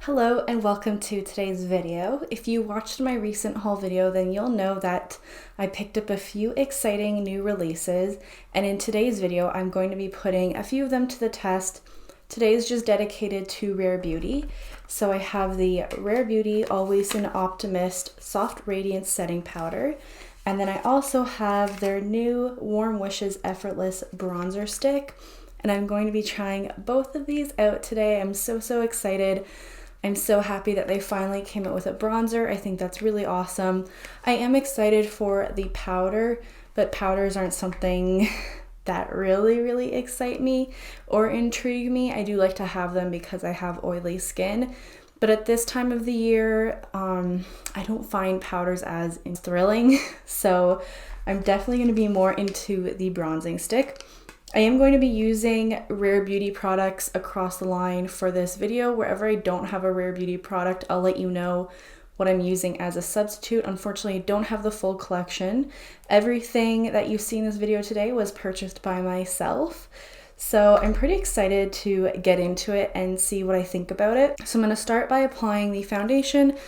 Hello and welcome to today's video. If you watched my recent haul video, then you'll know that I picked up a few exciting new releases, and in today's video I'm going to be putting a few of them to the test. Today is just dedicated to Rare Beauty. So I have the Rare Beauty Always an Optimist Soft Radiance Setting Powder, and then I also have their new Warm Wishes Effortless Bronzer Stick, and I'm going to be trying both of these out today. I'm so excited. I'm so happy that they finally came out with a bronzer. I think that's really awesome. I am excited for the powder, but powders aren't something that really excite me or intrigue me. I do like to have them because I have oily skin, but at this time of the year, I don't find powders as thrilling. So I'm definitely going to be more into the bronzing stick. I am going to be using Rare Beauty products across the line for this video. Wherever I don't have a Rare Beauty product, I'll let you know what I'm using as a substitute. Unfortunately, I don't have the full collection. Everything that you see in this video today was purchased by myself. So I'm pretty excited to get into it and see what I think about it. So I'm going to start by applying the foundation.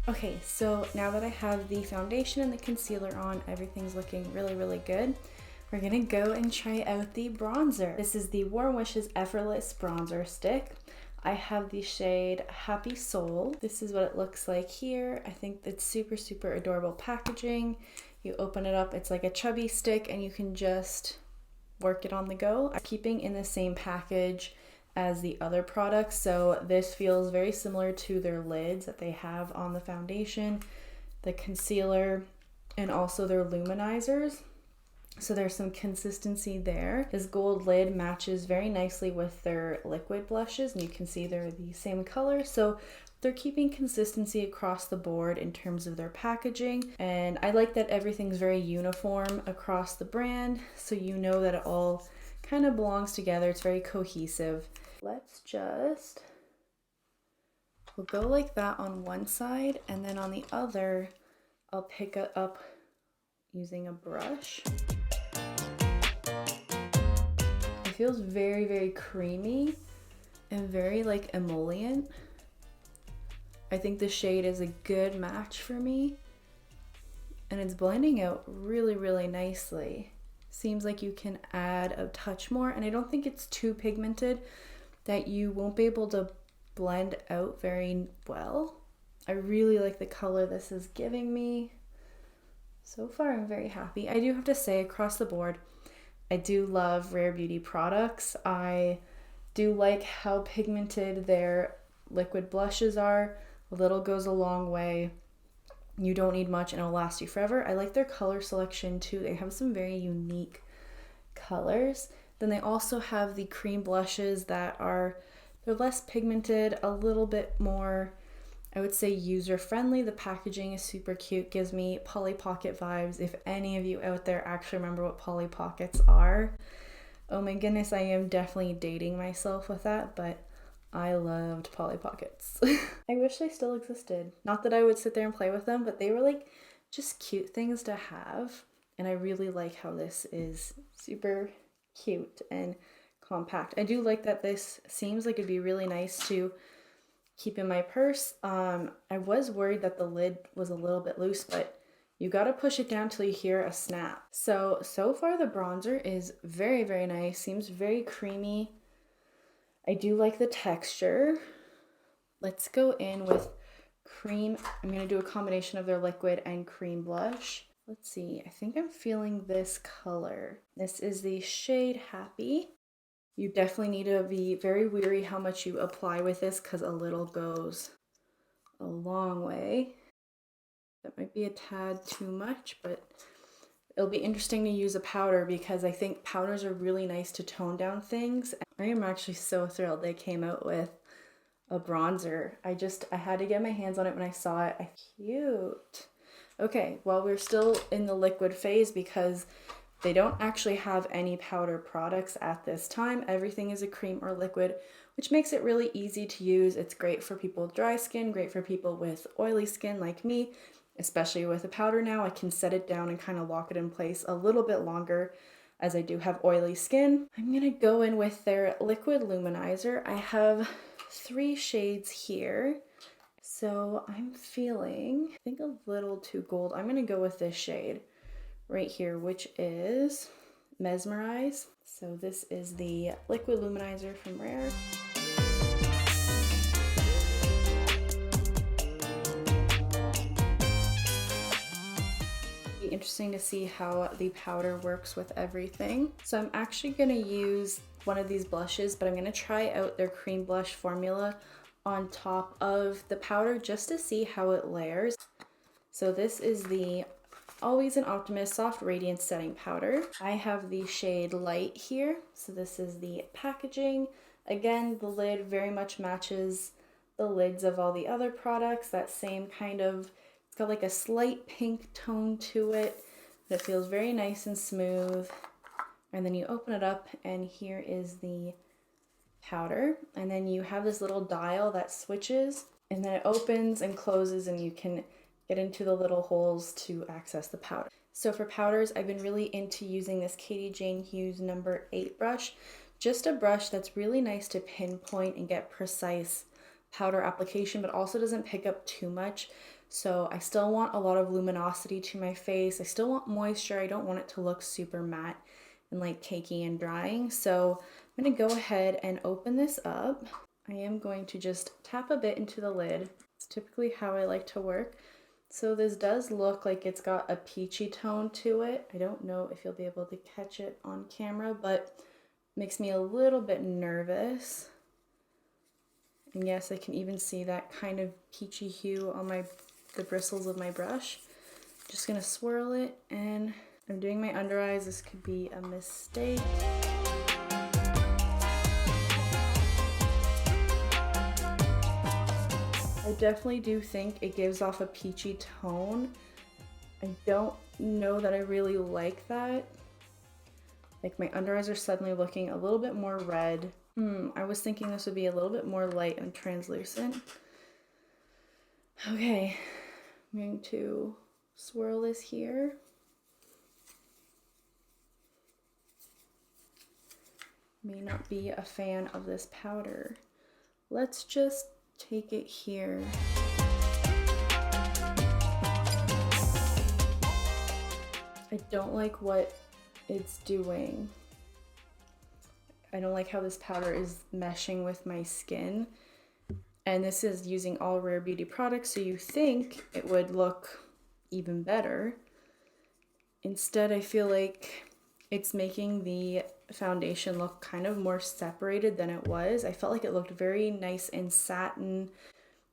Okay, so now that I have the foundation and the concealer on, everything's looking really good. We're gonna go and try out the bronzer. This is the Warm Wishes Effortless Bronzer Stick. I have the shade Happy Soul. This is what it looks like here. I think it's super adorable packaging. You open it up, it's like a chubby stick and you can just work it on the go. I'm keeping in the same package as the other products, so this feels very similar to their lids that they have on the foundation, the concealer, and also their luminizers. So there's some consistency there. This gold lid matches very nicely with their liquid blushes, and you can see they're the same color, so they're keeping consistency across the board in terms of their packaging. And I like that everything's very uniform across the brand, so you know that it all kind of belongs together. It's very cohesive. We'll go like that on one side, and then on the other, I'll pick it up using a brush. It feels very creamy and very like emollient. I think the shade is a good match for me, and it's blending out really nicely. Seems like you can add a touch more, and I don't think it's too pigmented that you won't be able to blend out very well. I really like the color this is giving me. So far, I'm very happy. I do have to say, across the board, I do love Rare Beauty products. I do like how pigmented their liquid blushes are. A little goes a long way. You don't need much and it'll last you forever. I like their color selection too. They have some very unique colors. Then they also have the cream blushes that they're less pigmented, a little bit more, I would say, user-friendly. The packaging is super cute, gives me Polly Pocket vibes. If any of you out there actually remember what Polly Pockets are, oh my goodness, I am definitely dating myself with that, but I loved Polly Pockets. I wish they still existed. Not that I would sit there and play with them, but they were like just cute things to have. And I really like how this is super cute and compact. I do like that this seems like it'd be really nice to keep in my purse. I was worried that the lid was a little bit loose, but you gotta push it down till you hear a snap. So far the bronzer is very nice. Seems very creamy, I do like the texture. Let's go in with cream. I'm going to do a combination of their liquid and cream blush. Let's see, I think I'm feeling this color. This is the shade Happy. You definitely need to be very wary how much you apply with this because a little goes a long way. That might be a tad too much, but it'll be interesting to use a powder because I think powders are really nice to tone down things. I am actually so thrilled they came out with a bronzer. I had to get my hands on it when I saw it. Cute. Okay, well, we're still in the liquid phase because they don't actually have any powder products at this time. Everything is a cream or liquid, which makes it really easy to use. It's great for people with dry skin, great for people with oily skin like me, especially with a powder now. I can set it down and kind of lock it in place a little bit longer as I do have oily skin. I'm gonna go in with their liquid luminizer. I have 3 shades here. So I'm feeling, I think a little too gold. I'm gonna go with this shade right here, which is Mesmerize. So this is the liquid luminizer from Rare. Be interesting to see how the powder works with everything. So I'm actually gonna use one of these blushes, but I'm gonna try out their cream blush formula on top of the powder just to see how it layers. So this is the Always an Optimist Soft Radiance Setting Powder. I have the shade Light here. So this is the packaging. Again, the lid very much matches the lids of all the other products. That same kind of, it's got like a slight pink tone to it. It feels very nice and smooth. And then you open it up and here is the powder, and then you have this little dial that switches and then it opens and closes and you can get into the little holes to access the powder. So for powders, I've been really into using this Katie Jane Hughes number 8 brush, just a brush that's really nice to pinpoint and get precise powder application, but also doesn't pick up too much. So I still want a lot of luminosity to my face. I still want moisture. I don't want it to look super matte and like cakey and drying. So I'm gonna go ahead and open this up. I am going to just tap a bit into the lid. It's typically how I like to work. So this does look like it's got a peachy tone to it. I don't know if you'll be able to catch it on camera, but it makes me a little bit nervous. And yes, I can even see that kind of peachy hue on the bristles of my brush. Just gonna swirl it, and I'm doing my under eyes. This could be a mistake. I definitely do think it gives off a peachy tone. I don't know that I really like that. Like my under eyes are suddenly looking a little bit more red. I was thinking this would be a little bit more light and translucent. Okay, I'm going to swirl this here. May not be a fan of this powder. Let's just take it here. I don't like what it's doing. I don't like how this powder is meshing with my skin. And this is using all Rare Beauty products, so you think it would look even better. Instead, I feel like it's making the foundation look kind of more separated than it was. I felt like it looked very nice and satin.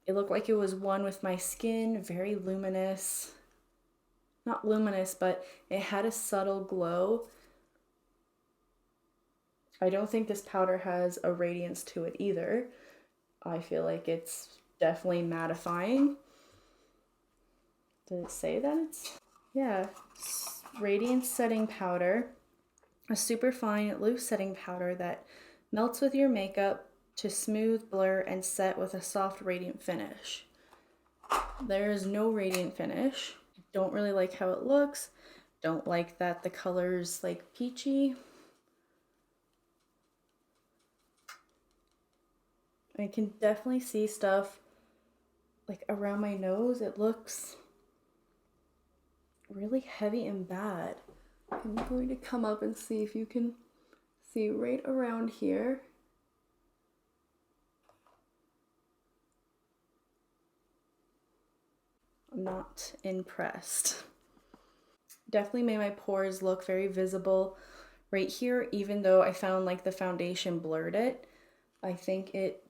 It looked like it was one with my skin, very luminous. Not luminous, but it had a subtle glow. I don't think this powder has a radiance to it either. I feel like it's definitely mattifying. Did it say that it's? Yeah. Radiance setting powder. A super fine, loose setting powder that melts with your makeup to smooth, blur, and set with a soft, radiant finish. There is no radiant finish. Don't really like how it looks. Don't like that the color's like peachy. I can definitely see stuff like around my nose. It looks really heavy and bad. I'm going to come up and see if you can see right around here. I'm not impressed. Definitely made my pores look very visible right here, even though I found like the foundation blurred it. I think it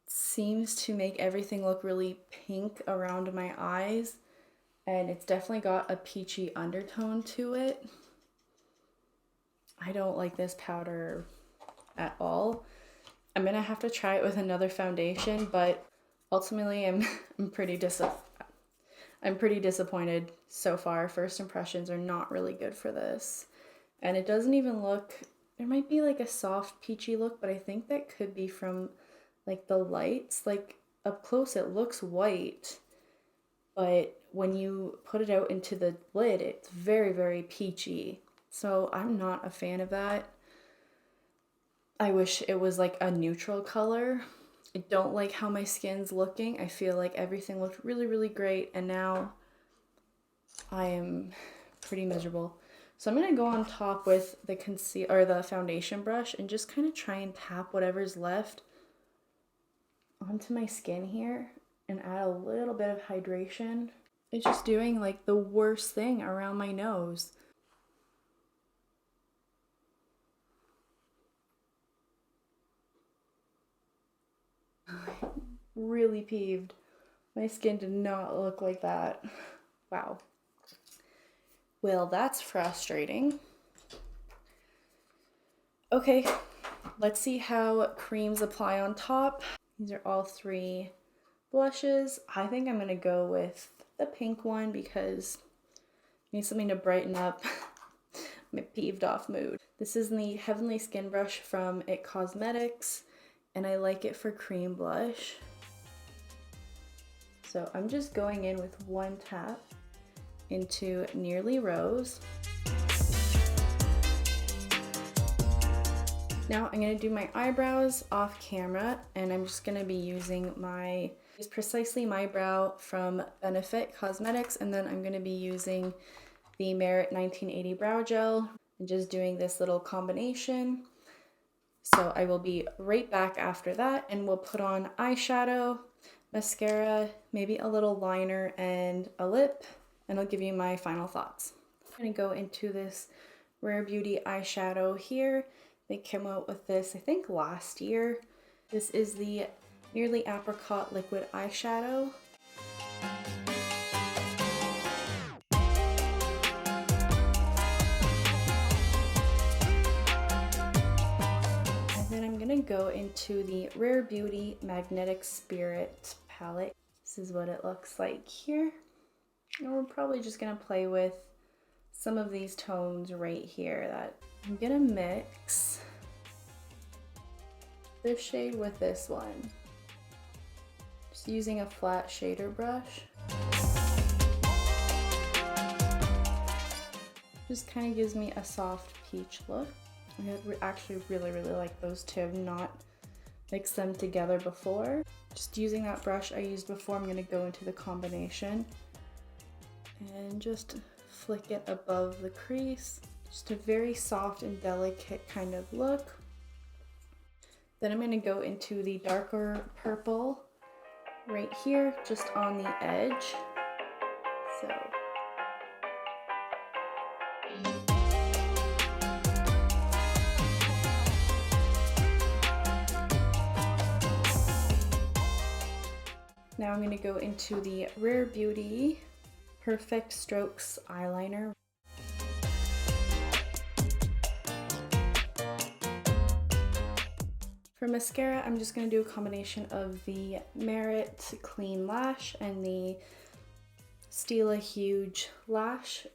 seems to make everything look really pink around my eyes, and it's definitely got a peachy undertone to it. I don't like this powder at all. I'm gonna have to try it with another foundation, but ultimately I'm pretty disappointed so far. First impressions are not really good for this. And it doesn't even look, there might be like a soft peachy look, but I think that could be from like the lights. Like up close it looks white, but when you put it out into the lid, it's very, very peachy. So I'm not a fan of that. I wish it was like a neutral color. I don't like how my skin's looking. I feel like everything looked really, really great, and now I am pretty miserable. So I'm gonna go on top with the concealer or the foundation brush and just kind of try and tap whatever's left onto my skin here and add a little bit of hydration. It's just doing like the worst thing around my nose. Really peeved. My skin did not look like that. Wow. Well, that's frustrating. Okay, let's see how creams apply on top. These are all three blushes. I think I'm gonna go with the pink one because I need something to brighten up my peeved off mood. This is the Heavenly Skin Brush from It Cosmetics, and I like it for cream blush. So I'm just going in with one tap into Nearly Rose. Now I'm gonna do my eyebrows off camera, and I'm just gonna be using Precisely My Brow from Benefit Cosmetics, and then I'm gonna be using the Merit 1980 Brow Gel and just doing this little combination. So I will be right back after that, and we'll put on eyeshadow, mascara, maybe a little liner and a lip, and I'll give you my final thoughts. I'm gonna go into this Rare Beauty eyeshadow here. They came out with this, I think, last year. This is the Nearly Apricot Liquid Eyeshadow. And then I'm gonna go into the Rare Beauty Magnetic Spirit palette. This is what it looks like here. And we're probably just gonna play with some of these tones right here that I'm gonna mix this shade with this one. Just using a flat shader brush. Just kind of gives me a soft peach look. I actually really like those two. I've not mixed them together before. Just using that brush I used before, I'm gonna go into the combination and just flick it above the crease. Just a very soft and delicate kind of look. Then I'm gonna go into the darker purple right here, just on the edge. So. Now I'm gonna go into the Rare Beauty Perfect Strokes eyeliner. For mascara, I'm just going to do a combination of the Merit Clean Lash and the Stila Huge Lash.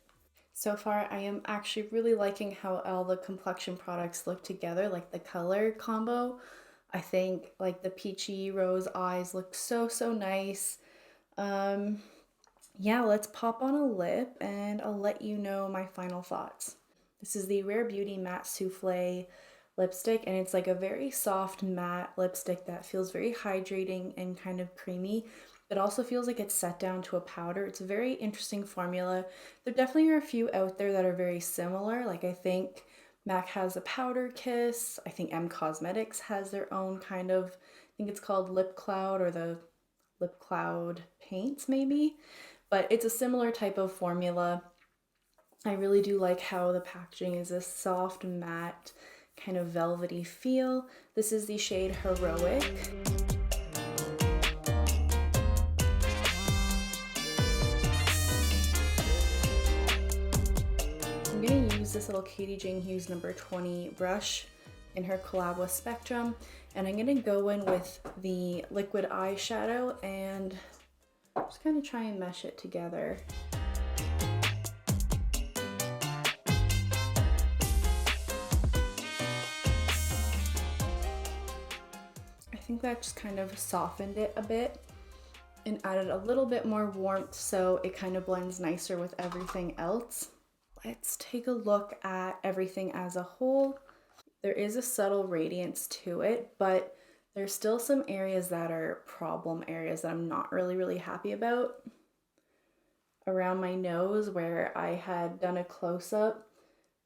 So far, I am actually really liking how all the complexion products look together, like the color combo. I think like the peachy rose eyes look so nice. Yeah, let's pop on a lip and I'll let you know my final thoughts. This is the Rare Beauty Matte Soufflé lipstick, and it's like a very soft matte lipstick that feels very hydrating and kind of creamy, but also feels like it's set down to a powder. It's a very interesting formula. There definitely are a few out there that are very similar. Like I think MAC has a powder kiss. I think M Cosmetics has their own kind of, I think it's called Lip Cloud or the Lip Cloud paints maybe. but it's a similar type of formula. I really do like how the packaging is a soft, matte, kind of velvety feel. This is the shade Heroic. I'm gonna use this little Katie Jane Hughes number 20 brush in her collab with Spectrum, and I'm gonna go in with the liquid eyeshadow and just kind of try and mesh it together. I think that just kind of softened it a bit and added a little bit more warmth so it kind of blends nicer with everything else. Let's take a look at everything as a whole. There is a subtle radiance to it, but there's still some areas that are problem areas that I'm not really happy about. Around my nose where I had done a close-up,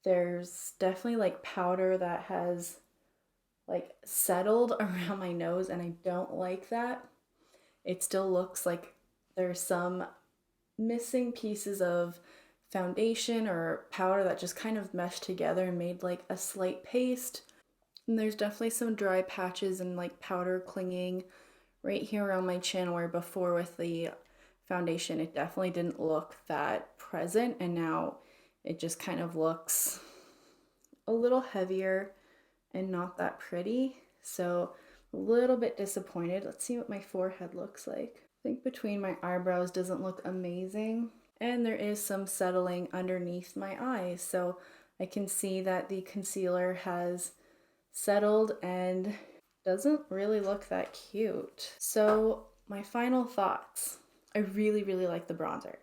there's definitely like powder that has like settled around my nose, and I don't like that. It still looks like there's some missing pieces of foundation or powder that just kind of meshed together and made like a slight paste. And there's definitely some dry patches and like powder clinging right here around my chin, where before with the foundation it definitely didn't look that present, and now it just kind of looks a little heavier and not that pretty. So a little bit disappointed. Let's see what my forehead looks like. I think between my eyebrows doesn't look amazing, and there is some settling underneath my eyes, so I can see that the concealer has settled and doesn't really look that cute. So my final thoughts. I really like the bronzer.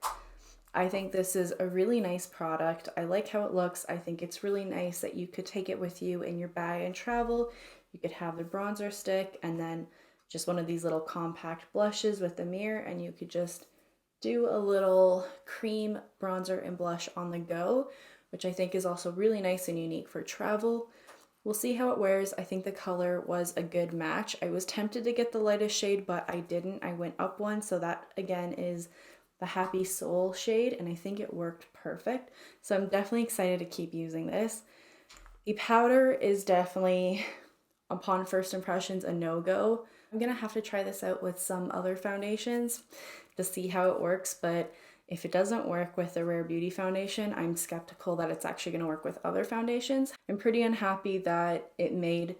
I think this is a really nice product. I like how it looks. I think it's really nice that you could take it with you in your bag and travel. You could have the bronzer stick and then just one of these little compact blushes with the mirror, and you could just do a little cream bronzer and blush on the go, which I think is also really nice and unique for travel. We'll see how it wears. I think the color was a good match. I was tempted to get the lightest shade, but I didn't. I went up one, so that again is the Happy Soul shade, and I think it worked perfect. So I'm definitely excited to keep using this. The powder is definitely, upon first impressions, a no-go. I'm gonna have to try this out with some other foundations to see how it works, but if it doesn't work with the Rare Beauty foundation, I'm skeptical that it's actually going to work with other foundations. I'm pretty unhappy that it made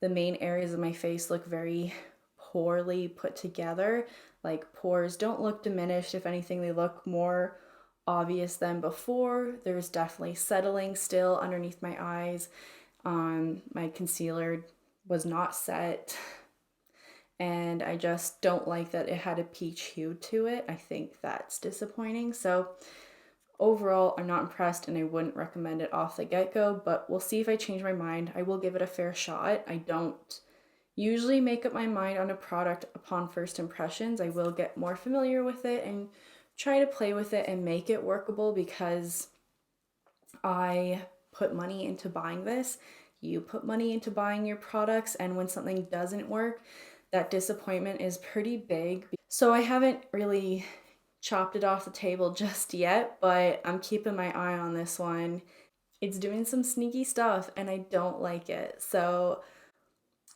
the main areas of my face look very poorly put together. Like, pores don't look diminished. If anything, they look more obvious than before. There's definitely settling still underneath my eyes. My concealer was not set, and I just don't like that it had a peach hue to it. I think that's disappointing. So overall, I'm not impressed, and I wouldn't recommend it off the get-go, but we'll see if I change my mind. I will give it a fair shot. I don't usually make up my mind on a product upon first impressions. I will get more familiar with it and try to play with it and make it workable, because I put money into buying this. You put money into buying your products, and when something doesn't work, that disappointment is pretty big. So I haven't really chopped it off the table just yet, but I'm keeping my eye on this one. It's doing some sneaky stuff and I don't like it. So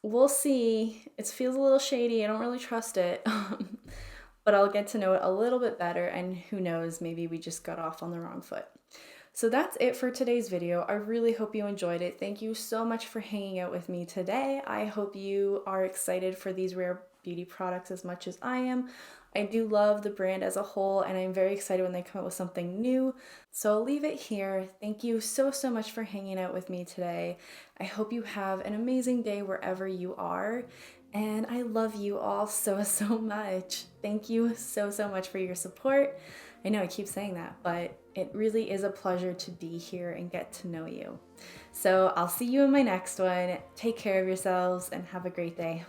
we'll see. It feels a little shady. I don't really trust it. But I'll get to know it a little bit better, and who knows, maybe we just got off on the wrong foot. So that's it for today's video. I really hope you enjoyed it. Thank you so much for hanging out with me today. I hope you are excited for these Rare Beauty products as much as I am. I do love the brand as a whole, and I'm very excited when they come out with something new. So I'll leave it here. Thank you so much for hanging out with me today. I hope you have an amazing day wherever you are, and I love you all so much. Thank you so much for your support. I know I keep saying that, but it really is a pleasure to be here and get to know you. So I'll see you in my next one. Take care of yourselves and have a great day.